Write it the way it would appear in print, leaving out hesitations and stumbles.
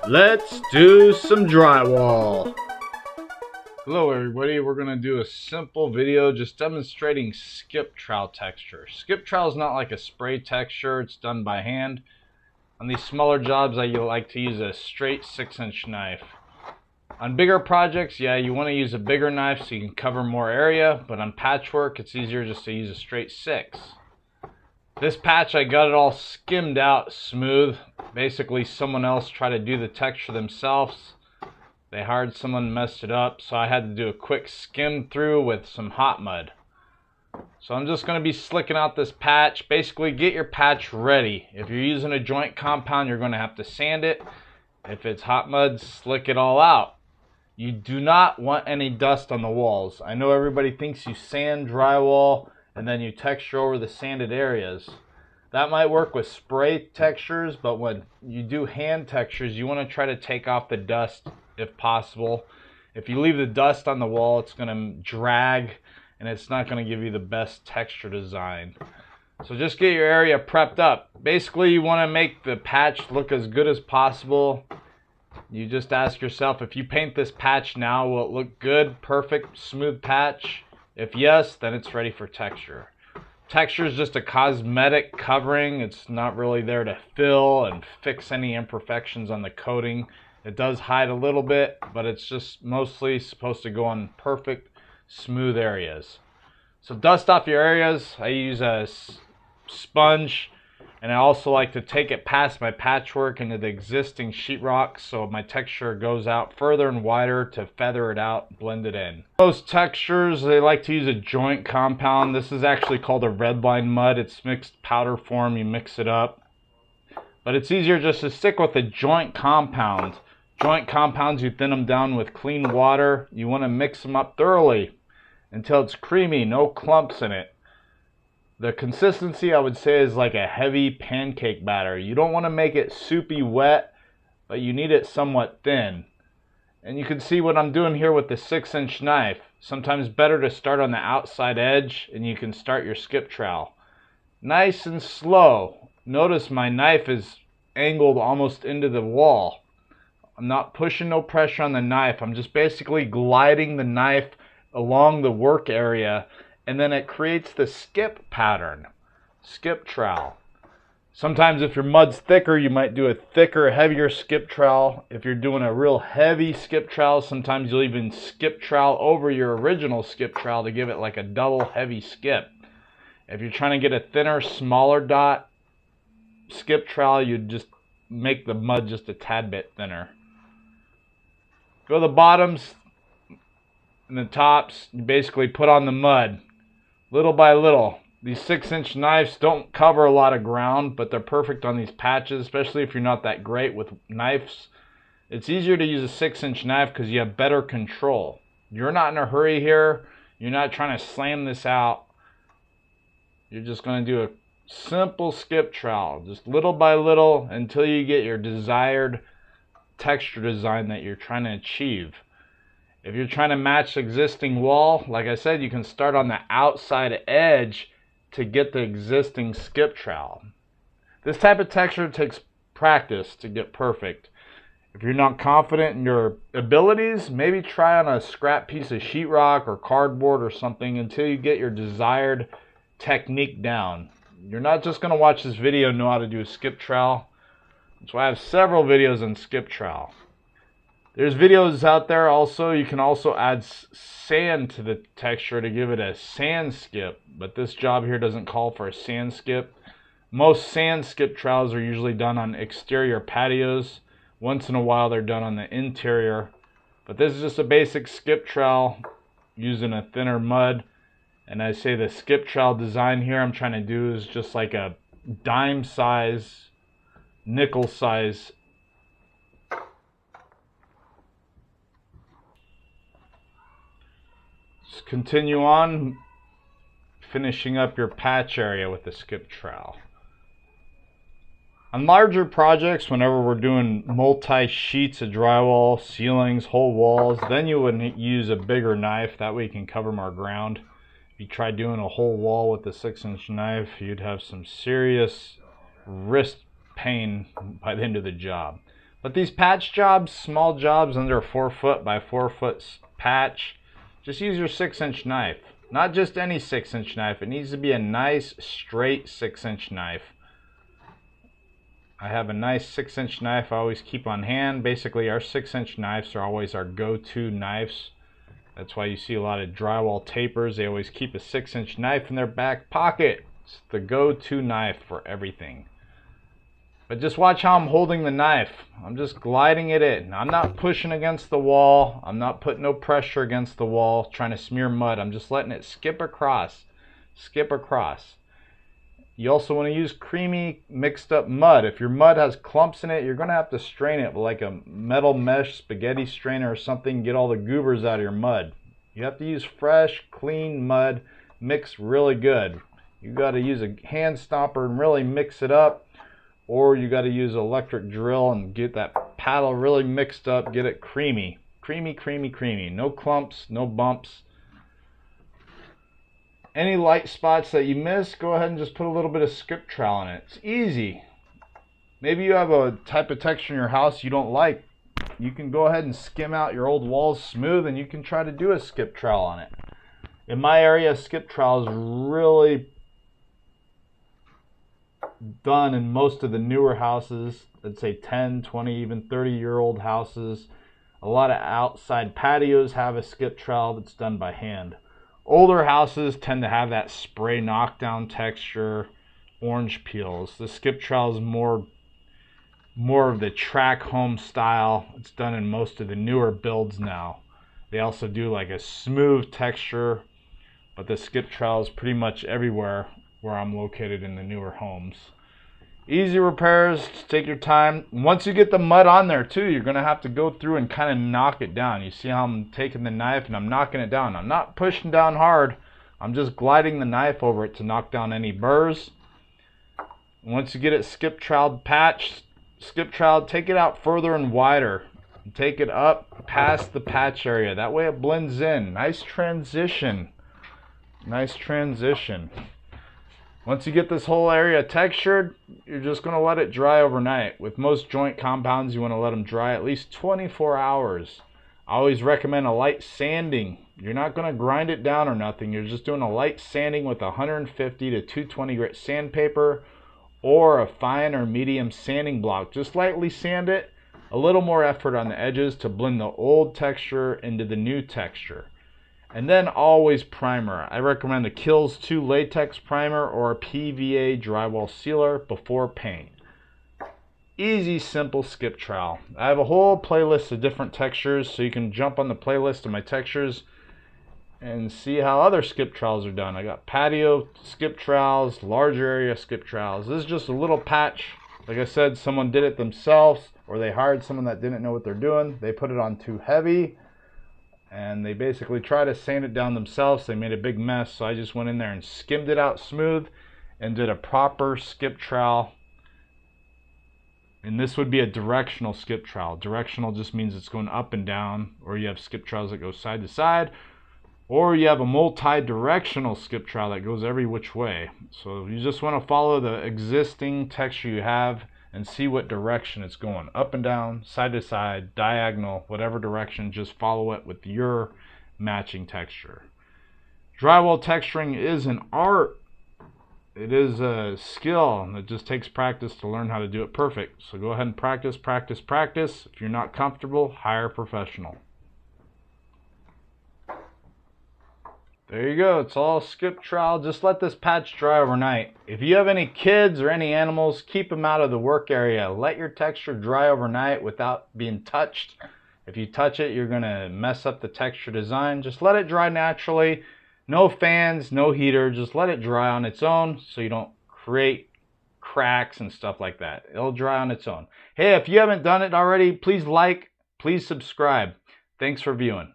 Let's do some drywall. Hello everybody, we're going to do a simple video just demonstrating skip trowel texture. Skip trowel is not like a spray texture, it's done by hand. On these smaller jobs I like to use a straight 6-inch knife. On bigger projects, yeah, you want to use a bigger knife so you can cover more area, but on patchwork it's easier just to use a straight 6. This patch I got it all skimmed out smooth. Basically someone else tried to do the texture themselves. They hired someone, messed it up, so I had to do a quick skim through with some hot mud. So I'm just going to be slicking out this patch. Basically get your patch ready. If you're using a joint compound, you're going to have to sand it. If it's hot mud, slick it all out. You do not want any dust on the walls. I know everybody thinks you sand drywall and then you texture over the sanded areas. That might work with spray textures, but when you do hand textures, you want to try to take off the dust if possible. If you leave the dust on the wall, it's going to drag and it's not going to give you the best texture design. So just get your area prepped up. Basically, you want to make the patch look as good as possible. You just ask yourself, if you paint this patch now, will it look good, perfect, smooth patch? If yes, then it's ready for texture. Texture is just a cosmetic covering. It's not really there to fill and fix any imperfections on the coating. It does hide a little bit, but it's just mostly supposed to go on perfect, smooth areas. So dust off your areas. I use a sponge, and I also like to take it past my patchwork into the existing sheetrock so my texture goes out further and wider to feather it out, blend it in. Most textures, they like to use a joint compound. This is actually called a red line mud. It's mixed powder form. You mix it up. But it's easier just to stick with a joint compound. Joint compounds, you thin them down with clean water. You want to mix them up thoroughly until it's creamy, no clumps in it. The consistency, I would say, is like a heavy pancake batter. You don't want to make it soupy wet, but you need it somewhat thin. And you can see what I'm doing here with the 6-inch knife. Sometimes better to start on the outside edge, and you can start your skip trowel. Nice and slow. Notice my knife is angled almost into the wall. I'm not pushing no pressure on the knife. I'm just basically gliding the knife along the work area, and then it creates the skip pattern, skip trowel. Sometimes if your mud's thicker, you might do a thicker, heavier skip trowel. If you're doing a real heavy skip trowel, sometimes you'll even skip trowel over your original skip trowel to give it like a double heavy skip. If you're trying to get a thinner, smaller dot skip trowel, you just make the mud just a tad bit thinner. Go to the bottoms and the tops, you basically put on the mud. Little by little. These 6-inch knives don't cover a lot of ground, but they're perfect on these patches, especially if you're not that great with knives. It's easier to use a 6-inch knife because you have better control. You're not in a hurry here. You're not trying to slam this out. You're just going to do a simple skip trowel, just little by little until you get your desired texture design that you're trying to achieve. If you're trying to match existing wall, like I said, you can start on the outside edge to get the existing skip trowel. This type of texture takes practice to get perfect. If you're not confident in your abilities, maybe try on a scrap piece of sheetrock or cardboard or something until you get your desired technique down. You're not just going to watch this video and know how to do a skip trowel. That's why I have several videos on skip trowel. There's videos out there also. You can also add sand to the texture to give it a sand skip, but this job here doesn't call for a sand skip. Most sand skip trowels are usually done on exterior patios. Once in a while they're done on the interior, but this is just a basic skip trowel using a thinner mud. And I say the skip trowel design here I'm trying to do is just like a dime size, nickel size continue on finishing up your patch area with the skip trowel. On larger projects, whenever we're doing multi-sheets of drywall, ceilings, whole walls, then you would use a bigger knife. That way you can cover more ground. If you try doing a whole wall with a 6-inch knife, you'd have some serious wrist pain by the end of the job. But these patch jobs, small jobs under a 4 foot by 4 foot patch, just use your 6-inch knife. Not just any 6-inch knife. It needs to be a nice straight 6-inch knife. I have a nice 6-inch knife I always keep on hand. Basically, our 6-inch knives are always our go-to knives. That's why you see a lot of drywall tapers. They always keep a 6-inch knife in their back pocket. It's the go-to knife for everything. But just watch how I'm holding the knife. I'm just gliding it in. I'm not pushing against the wall. I'm not putting no pressure against the wall, trying to smear mud. I'm just letting it skip across. Skip across. You also want to use creamy mixed up mud. If your mud has clumps in it, you're going to have to strain it with like a metal mesh spaghetti strainer or something. Get all the goobers out of your mud. You have to use fresh, clean mud mixed really good. You got to use a hand stomper and really mix it up. Or you got to use an electric drill and get that paddle really mixed up. Get it creamy. Creamy, creamy, creamy. No clumps, no bumps. Any light spots that you miss, go ahead and just put a little bit of skip trowel in it. It's easy. Maybe you have a type of texture in your house you don't like. You can go ahead and skim out your old walls smooth and you can try to do a skip trowel on it. In my area, skip trowel is really done in most of the newer houses. I'd say 10, 20, even 30-year-old houses. A lot of outside patios have a skip trowel that's done by hand. Older houses tend to have that spray knockdown texture, orange peels. The skip trowel is more of the track home style. It's done in most of the newer builds now. They also do like a smooth texture, but the skip trowel is pretty much everywhere where I'm located in the newer homes. Easy repairs, just take your time. Once you get the mud on there too, you're gonna have to go through and kind of knock it down. You see how I'm taking the knife and I'm knocking it down. I'm not pushing down hard. I'm just gliding the knife over it to knock down any burrs. Once you get it skip troweled, patched, skip troweled, take it out further and wider. Take it up past the patch area. That way it blends in. Nice transition. Nice transition. Once you get this whole area textured, you're just going to let it dry overnight. With most joint compounds, you want to let them dry at least 24 hours. I always recommend a light sanding. You're not going to grind it down or nothing. You're just doing a light sanding with 150 to 220 grit sandpaper or a fine or medium sanding block. Just lightly sand it. A little more effort on the edges to blend the old texture into the new texture. And then always primer. I recommend a Kills 2 latex primer or a PVA drywall sealer before paint. Easy, simple skip trowel. I have a whole playlist of different textures, so you can jump on the playlist of my textures and see how other skip trowels are done. I got patio skip trowels, large area skip trowels. This is just a little patch. Like I said, someone did it themselves, or they hired someone that didn't know what they're doing. They put it on too heavy, and they basically tried to sand it down themselves. They made a big mess, so I just went in there and skimmed it out smooth and did a proper skip trowel. And this would be a directional skip trowel. Directional just means it's going up and down, or you have skip trowels that go side to side, or you have a multi-directional skip trowel that goes every which way. So you just want to follow the existing texture you have and see what direction it's going. Up and down, side to side, diagonal, whatever direction, just follow it with your matching texture. Drywall texturing is an art. It is a skill, and it just takes practice to learn how to do it perfect. So go ahead and practice, practice, practice. If you're not comfortable, hire a professional. There you go. It's all skip trowel. Just let this patch dry overnight. If you have any kids or any animals, keep them out of the work area. Let your texture dry overnight without being touched. If you touch it, you're going to mess up the texture design. Just let it dry naturally. No fans, no heater. Just let it dry on its own so you don't create cracks and stuff like that. It'll dry on its own. Hey, if you haven't done it already, please like, please subscribe. Thanks for viewing.